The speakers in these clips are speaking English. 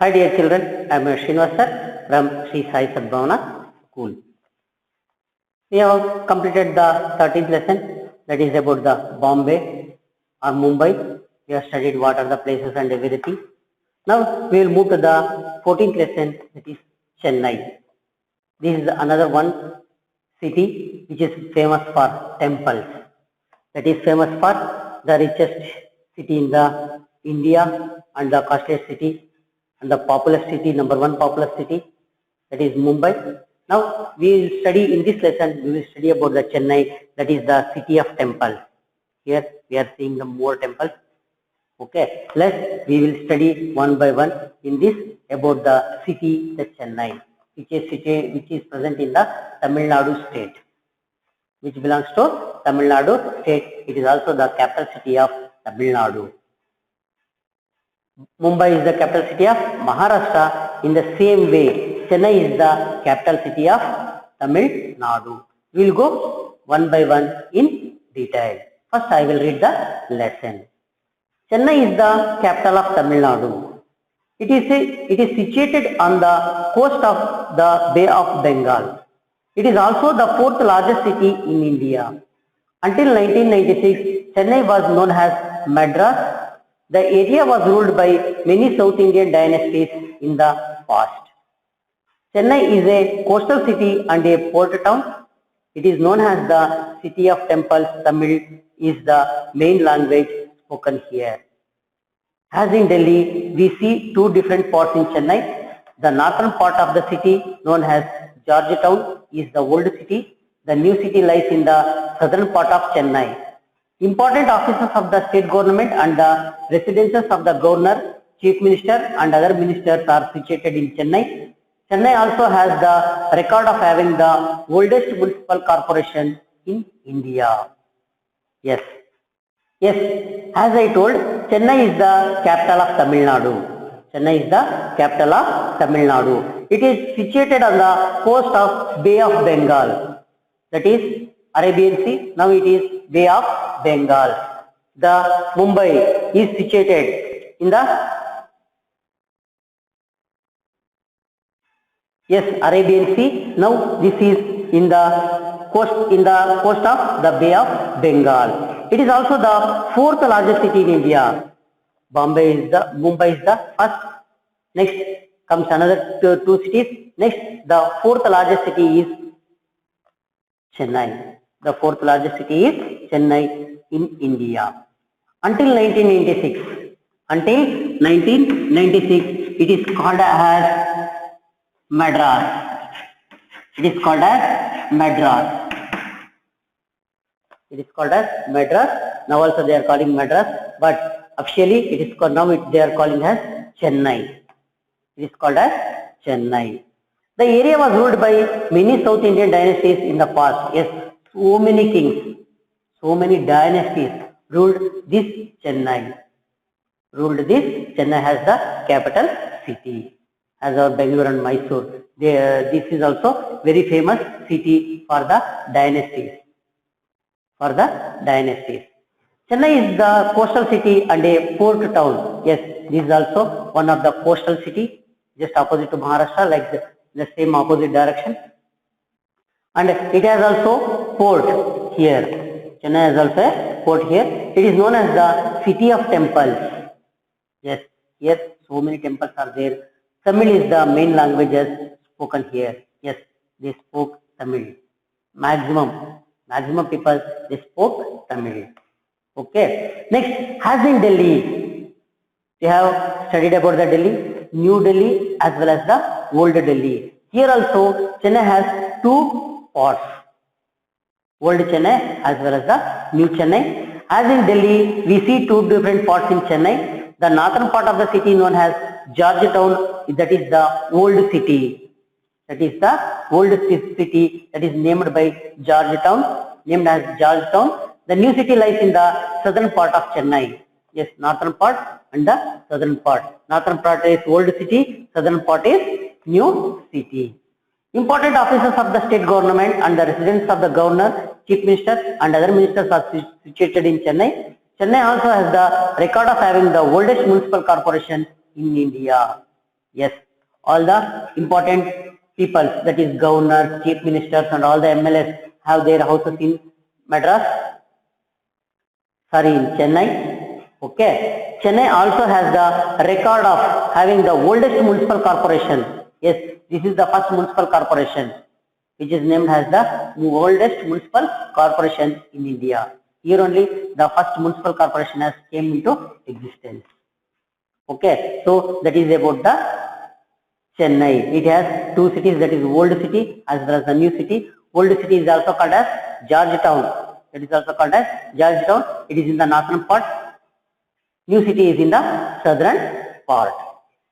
Hi dear children, I am Srinivas sir from Sri Sai Sadbhavana School. We have completed the 13th lesson, that is about the Bombay or Mumbai. We have studied what are the places and everything. Now we will move to the 14th lesson, that is Chennai. This is another one city which is famous for temples. That is famous for the richest city in the India and the costliest city and the populous city, number one populous city, that is Mumbai. Now we will study in this lesson, we will study about the Chennai, that is the city of temples. Here we are seeing the more temples. Okay, we will study one by one in this about the city, the Chennai, which is present in the Tamil Nadu state, which belongs to Tamil Nadu state. It is also the capital city of Tamil Nadu. Mumbai is the capital city of Maharashtra. In the same way, Chennai is the capital city of Tamil Nadu. We will go one by one in detail. First, I will read the lesson. Chennai is the capital of Tamil Nadu. It is situated on the coast of the Bay of Bengal. It is also the fourth largest city in India. Until 1996, Chennai was known as Madras. The area was ruled by many South Indian dynasties in the past. Chennai is a coastal city and a port town. It is known as the city of temples. Tamil is the main language spoken here. As in Delhi, we see two different parts in Chennai. The northern part of the city, known as Georgetown, is the old city. The new city lies in the southern part of Chennai. Important offices of the state government and the residences of the governor, chief minister and other ministers are situated in Chennai. Chennai also has the record of having the oldest municipal corporation in India. Yes, as I told, Chennai is the capital of Tamil Nadu. Chennai is the capital of Tamil Nadu. It is situated on the coast of Bay of Bengal. That is Arabian Sea. Now it is Bay of Bengal. The Mumbai is situated in the Arabian Sea. Now this is in the coast of the Bay of Bengal. It is also the fourth largest city in India. Mumbai is the first. Next comes another two cities. Next, the fourth largest city is Chennai. The fourth largest city is Chennai in India. Until 1996, it is called as Madras. It is called as Madras. Now also they are calling Madras, but officially it is called, they are calling as Chennai. It is called as Chennai. The area was ruled by many South Indian dynasties in the past. Yes, so many kings, so many dynasties ruled this Chennai. Chennai has the capital city, as our Bangalore and Mysore. This is also very famous city for the dynasties. Chennai is the coastal city and a port town. Yes, this is also one of the coastal city, just opposite to Maharashtra, like the same opposite direction. And it has also port here. Chennai has also a port here. It is known as the city of temples. Yes, here so many temples are there. Tamil is the main language spoken here. Yes, they spoke Tamil. Maximum people, they spoke Tamil. Okay. Next, as in Delhi, we have studied about the Delhi, New Delhi as well as the Old Delhi. Here also, Chennai has two parts. Old Chennai as well as the New Chennai. As in Delhi, we see two different parts in Chennai. The northern part of the city known as Georgetown, that is the old city. That is the old city that is named by Georgetown, named as Georgetown. The new city lies in the southern part of Chennai. Yes, northern part and the southern part. Northern part is old city, southern part is new city. Important offices of the state government and the residence of the governor, chief minister and other ministers are situated in Chennai. Chennai also has the record of having the oldest municipal corporation in India. Yes, all the important people, that is governors, chief ministers, and all the MLAs have their houses in Madras. Sorry, in Chennai. Okay. Chennai also has the record of having the oldest municipal corporation. Yes, this is the first municipal corporation which is named as the oldest municipal corporation in India. Here only the first municipal corporation has came into existence. Okay, so that is about the Chennai. It has two cities, that is old city as well as the new city. Old city is also called as Georgetown. It is also called as Georgetown. It is in the northern part. New city is in the southern part.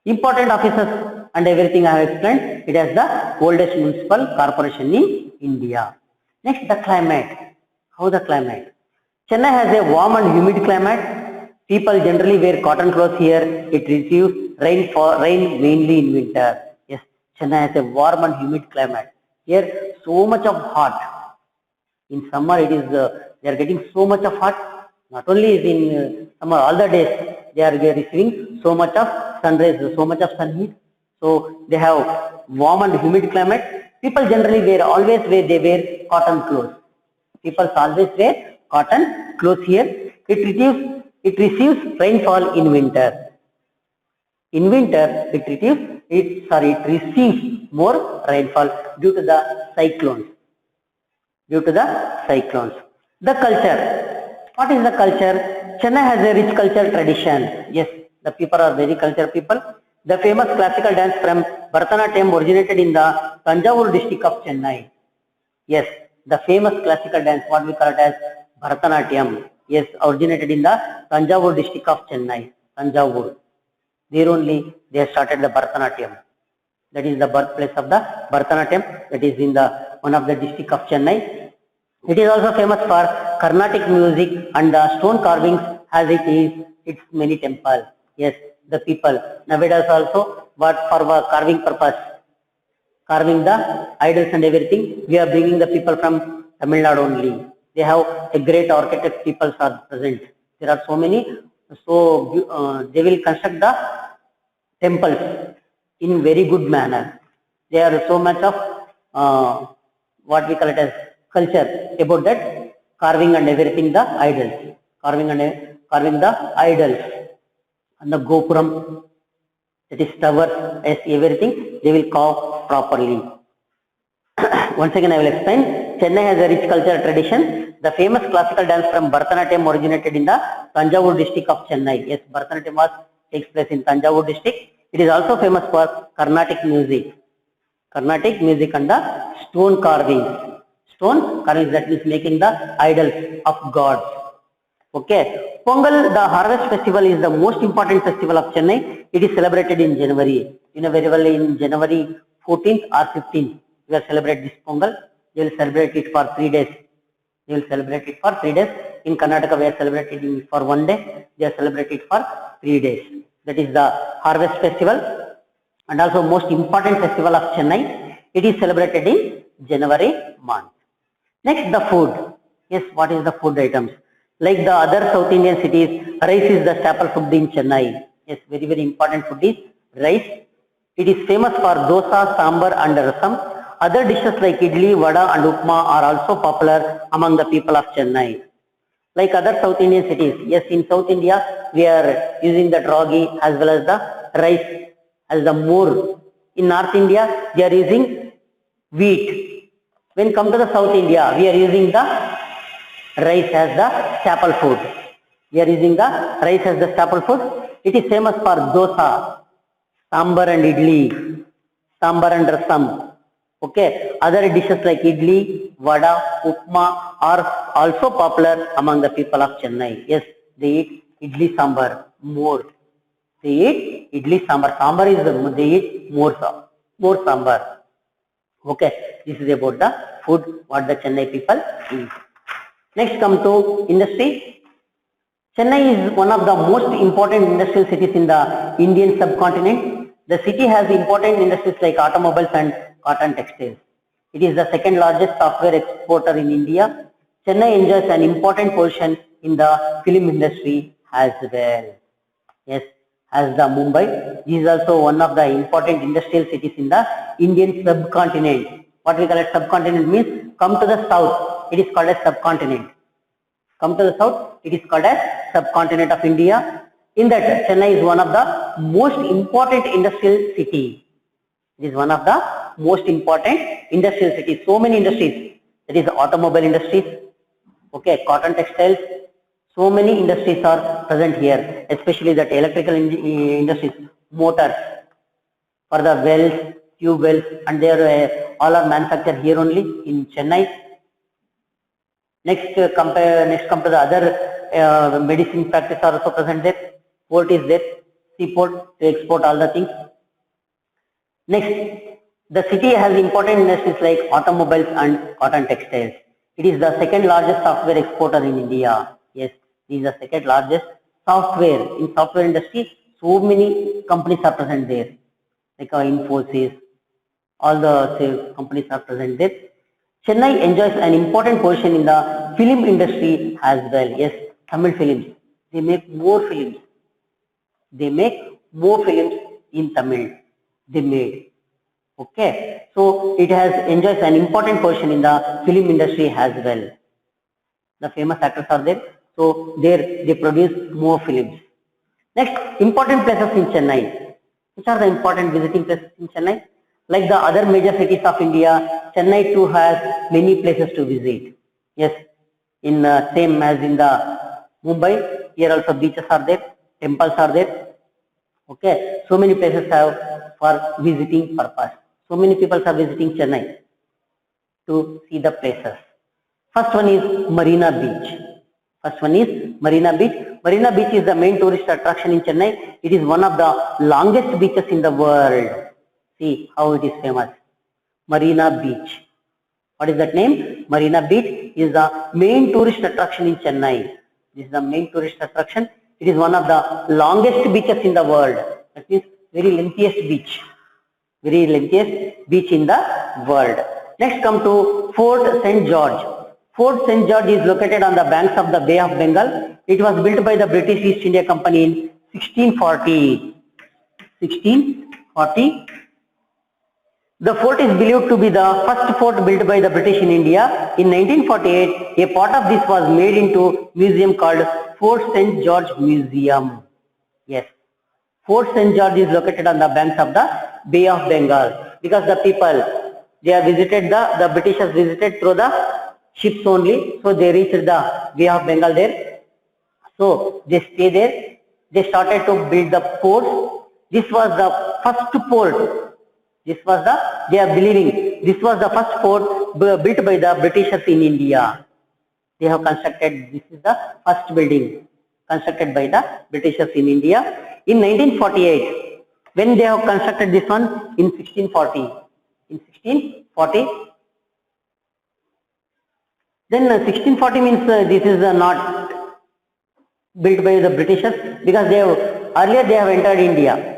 Important offices and everything I have explained. It has the oldest municipal corporation in India. Next, the climate. How the climate? Chennai has a warm and humid climate. People generally wear cotton clothes here. It receives rain mainly in winter. Yes, Chennai has a warm and humid climate. Here, so much of hot. In summer, it is they are getting so much of hot. Not only is in summer, all the days they are receiving so much of sun rays, so much of sun heat. So they have warm and humid climate. People generally they wear cotton clothes. People always wear cotton clothes here. It receives rainfall in winter. In winter, it receives more rainfall due to the cyclones. The culture. What is the culture? Chennai has a rich cultural tradition. Yes, the people are very cultured people. The famous classical dance from Bharatanatyam originated in the Tanjavur district of Chennai. Yes, the famous classical dance, what we call it as Bharatanatyam. Yes, originated in the Tanjavur district of Chennai. Tanjavur. There only they started the Bharatanatyam. That is the birthplace of the Bharatanatyam. That is in the one of the district of Chennai. It is also famous for Carnatic music and the stone carvings as it is its many temples. Yes, the people nowadays also what for carving purpose, carving the idols and everything. We are bringing the people from Tamil Nadu only. They have a great architect people are present. There are so many. So they will construct the temples in very good manner. There are so much of what we call it as culture about that carving and everything the idols. Carving the idols and the gopuram, that is towers, as everything they will carve properly. Once again I will explain. Chennai has a rich cultural tradition. The famous classical dance from Bharatanatyam originated in the Tanjavur district of Chennai. Yes, Bharatanatyam takes place in Tanjavur district. It is also famous for Carnatic music. Carnatic music and the stone carvings. Stone carvings, that is making the idols of gods. Okay. Pongal, the harvest festival, is the most important festival of Chennai. It is celebrated in January. You know very well, in January 14th or 15th, we will celebrate this Pongal. They will celebrate it for 3 days. In Karnataka, we are celebrating it for 1 day. They are celebrating it for 3 days. That is the harvest festival, and also most important festival of Chennai. It is celebrated in January month. Next, the food. Yes, what is the food items? Like the other South Indian cities, rice is the staple food in Chennai. Yes, very, very important food is rice. It is famous for dosa, sambar and rasam. Other dishes like idli, vada and upma are also popular among the people of Chennai. Like other South Indian cities, yes, in South India, we are using the ragi as well as the rice as the more. In North India, they are using wheat. When come to the South India, we are using the rice as the staple food. It is famous for dosa, sambar and idli, sambar and rasam. Okay, other dishes like idli, vada, upma are also popular among the people of Chennai. Yes, they eat idli sambar more. They eat idli sambar. Sambar is they eat more sambar. Okay, this is about the food what the Chennai people eat. Next, come to industry. Chennai is one of the most important industrial cities in the Indian subcontinent. The city has important industries like automobiles and cotton textiles. It is the second largest software exporter in India. Chennai enjoys an important position in the film industry as well. Yes, as the Mumbai. This is also one of the important industrial cities in the Indian subcontinent. What we call as subcontinent means come to the south, it is called as subcontinent. Come to the south, it is called as subcontinent of India. In that, Chennai is one of the most important industrial city. It is one of the most important industrial cities. So many industries. That is the automobile industries, okay, cotton textiles. So many industries are present here, especially that electrical industries, motors for the wells, tube wells, and they are all are manufactured here only in Chennai. Next, come to the other medicine factories are also present there. Port is there, seaport to export all the things. Next, the city has important industries like automobiles and cotton textiles. It is the second largest software exporter in India. Yes, it is the second largest software. In software industry, so many companies are present there, like Infosys, all the companies are present there. Chennai enjoys an important position in the film industry as well. Yes, Tamil films. They make more films. They make more films in Tamil. They made. Okay, so it has enjoys an important position in the film industry as well. The famous actors are there, so there they produce more films. Next, important places in Chennai. Which are the important visiting places in Chennai? Like the other major cities of India, Chennai too has many places to visit. Yes, in same as in the Mumbai, here also beaches are there, temples are there. Okay, so many places have for visiting purpose. So many people are visiting Chennai to see the places. First one is Marina Beach. First one is Marina Beach. Marina Beach is the main tourist attraction in Chennai. It is one of the longest beaches in the world. See how it is famous. Marina Beach. What is that name? Marina Beach is the main tourist attraction in Chennai. This is the main tourist attraction. It is one of the longest beaches in the world. That means very lengthiest beach. Very lengthiest beach in the world. Next come to Fort St. George. Fort St. George is located on the banks of the Bay of Bengal. It was built by the British East India Company in 1640. 1640. The fort is believed to be the first fort built by the British in India. In 1948, a part of this was made into a museum called Fort St. George Museum. Yes, Fort St. George is located on the banks of the Bay of Bengal because the people, they have visited the British has visited through the ships only, so they reached the Bay of Bengal there. So they stay there. They started to build the fort. This was the first fort. This was the, they are believing, this was the first fort built by the Britishers in India. They have constructed, this is the first building constructed by the Britishers in India. In 1948, when they have constructed this one in 1640. In 1640, then 1640 means this is not built by the Britishers because they have, earlier they have entered India.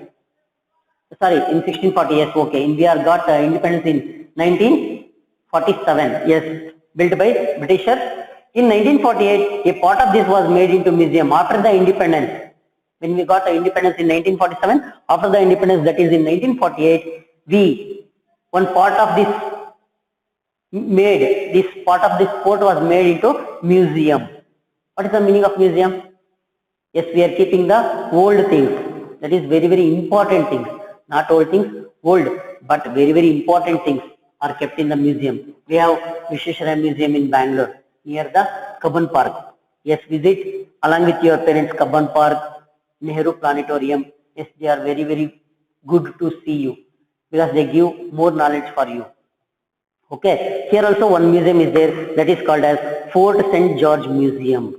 Sorry, in 1640, yes, okay. India got independence in 1947, yes, built by Britishers. In 1948, a part of this was made into museum after the independence. When we got the independence in 1947, after the independence, that is in 1948, one part of this part of this fort was made into museum. What is the meaning of museum? Yes, we are keeping the old things. That is very, very important things. Not old things, old, but very, very important things are kept in the museum. We have Visvesvaraya Museum in Bangalore, near the Cubbon Park. Yes, visit along with your parents Cubbon Park, Nehru Planetarium. Yes, they are very, very good to see you because they give more knowledge for you. Okay, here also one museum is there that is called as Fort St. George Museum.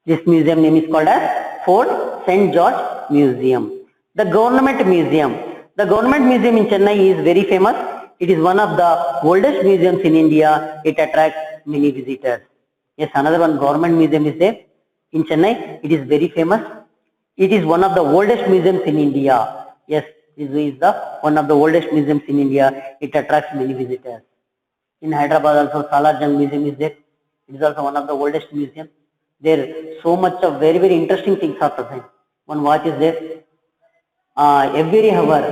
This museum name is called as Fort St. George Museum. The Government Museum. The Government Museum in Chennai is very famous. It is one of the oldest museums in India. It attracts many visitors. Yes, another one Government Museum is there in Chennai. It is very famous. It is one of the oldest museums in India. Yes, this is the one of the oldest museums in India. It attracts many visitors. In Hyderabad also Salar Jung Museum is there. It is also one of the oldest museums. There so much of very, very interesting things are present. One watch is there. every hour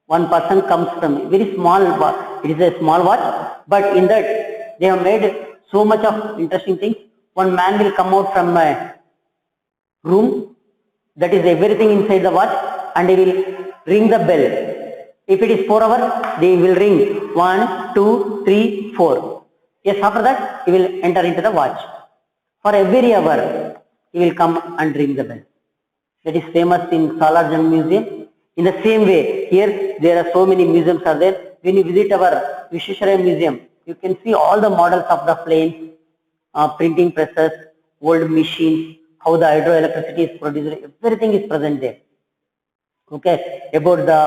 one person comes from very small watch. It is a small watch, but in that they have made so much of interesting things. One man will come out from a room, that is everything inside the watch, and he will ring the bell. If it is 4 hours, they will ring 1, 2, 3, 4. Yes, after that he will enter into the watch. For every hour he will come and ring the bell. That is famous in Salarjung Museum. In the same way, here there are so many museums are there. When you visit our Visvesvaraya Museum, you can see all the models of the planes, printing presses, old machines, how the hydroelectricity is produced, everything is present there. Okay, about the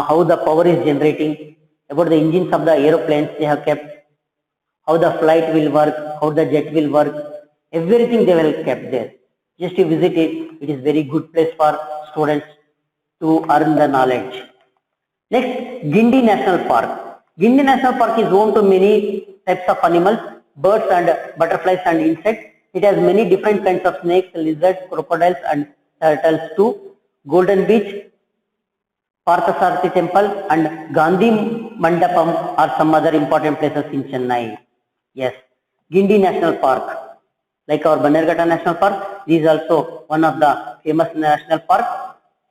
how the power is generating, about the engines of the aeroplanes they have kept, how the flight will work, how the jet will work, everything they will kept there. Just to visit it, it is very good place for students to earn the knowledge. Next, Gindi National Park. Gindi National Park is home to many types of animals, birds and butterflies and insects. It has many different kinds of snakes, lizards, crocodiles and turtles too. Golden Beach, Parthasarathi Temple and Gandhi Mandapam are some other important places in Chennai. Yes, Gindi National Park. Like our Bannerghatta National Park, this is also one of the famous national park.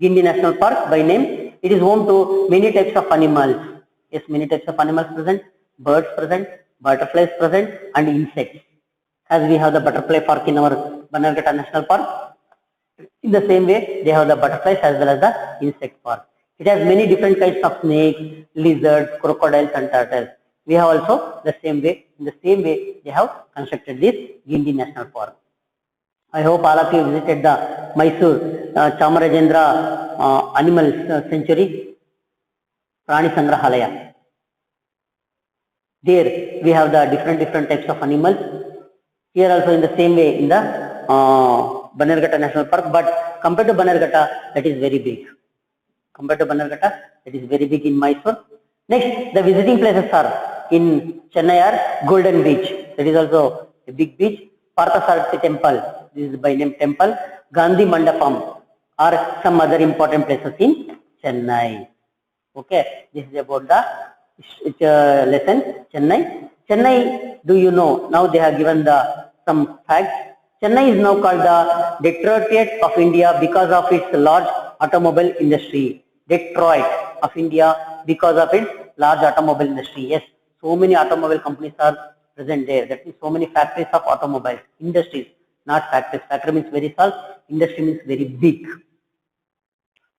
Gindi National Park by name, it is home to many types of animals. Yes, many types of animals present, birds present, butterflies present and insects. As we have the butterfly park in our Bannerghatta National Park, in the same way they have the butterflies as well as the insect park. It has many different kinds of snakes, lizards, crocodiles and turtles. We have also the same way, in the same way they have constructed this Gindi National Park. I hope all of you visited the Mysore Chamarajendra Animal Sanctuary, Prani Sangrahalaya. There we have the different types of animals. Here also in the same way in the Bannerghatta National Park, but compared to Bannerghatta, that is very big. Compared to Bannerghatta, that is very big in Mysore. Next, the visiting places are in Chennai are Golden Beach. That is also a big beach. Parthasarathi Temple. This is by name temple. Gandhi Mandapam are some other important places in Chennai. Okay, this is about the lesson Chennai. Chennai, do you know? Now they have given some facts. Chennai is now called the Detroit of India because of its large automobile industry. Detroit of India because of its large automobile industry. Yes, so many automobile companies are present there. That means so many factories of automobiles, industries, not factories. Factory means very small, industry means very big.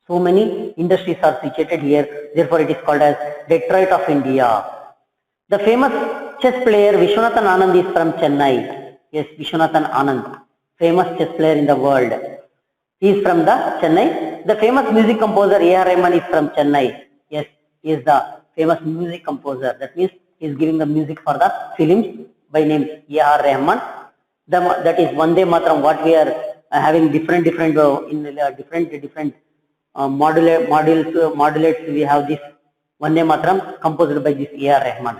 So many industries are situated here. Therefore, it is called as Detroit of India. The famous chess player Viswanathan Anand is from Chennai. Yes, Viswanathan Anand, famous chess player in the world. He is from the Chennai. The famous music composer A.R. Rahman is from Chennai. Yes, he is the famous music composer. That means he is giving the music for the films by name A.R. Rahman. That is Vande Mataram. What we are having different modulates. We have this Vande Mataram composed by this A.R. Rahman.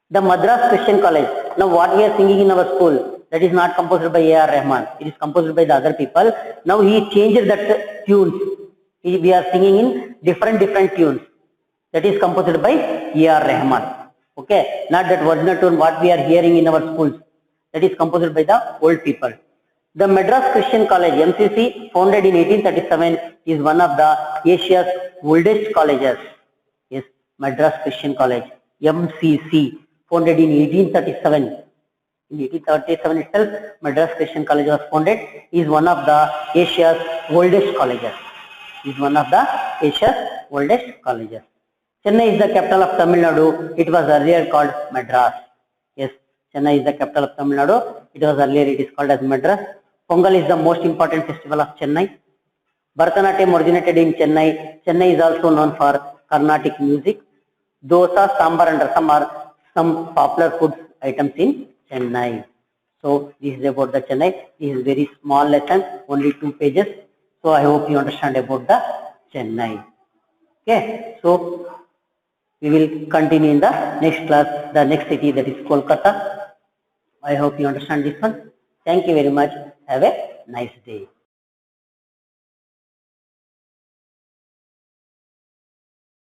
The Madras Christian College. Now what we are singing in our school, that is not composed by A.R. Rahman. It is composed by the other people. Now he changed that tunes. We are singing in different tunes. That is composed by A.R. Rahman. Okay, not that original tune what we are hearing in our schools. That is composed by the old people. The Madras Christian College, MCC, founded in 1837, is one of the Asia's oldest colleges. Yes, Madras Christian College, MCC, founded in 1837. In 1837 itself, Madras Christian College was founded. Is one of the Asia's oldest colleges. Chennai is the capital of Tamil Nadu. It was earlier called Madras. Yes, Chennai is the capital of Tamil Nadu. It is called as Madras. Pongal is the most important festival of Chennai. Bharatanatyam originated in Chennai. Chennai is also known for Carnatic music. Dosa, sambar and rasam are some popular food items in Chennai. So this is about the Chennai. This is very small lesson, only 2 pages. So I hope you understand about the Chennai. Okay, so we will continue in the next class, the next city, that is Kolkata. I hope you understand this one. Thank you very much. Have a nice day.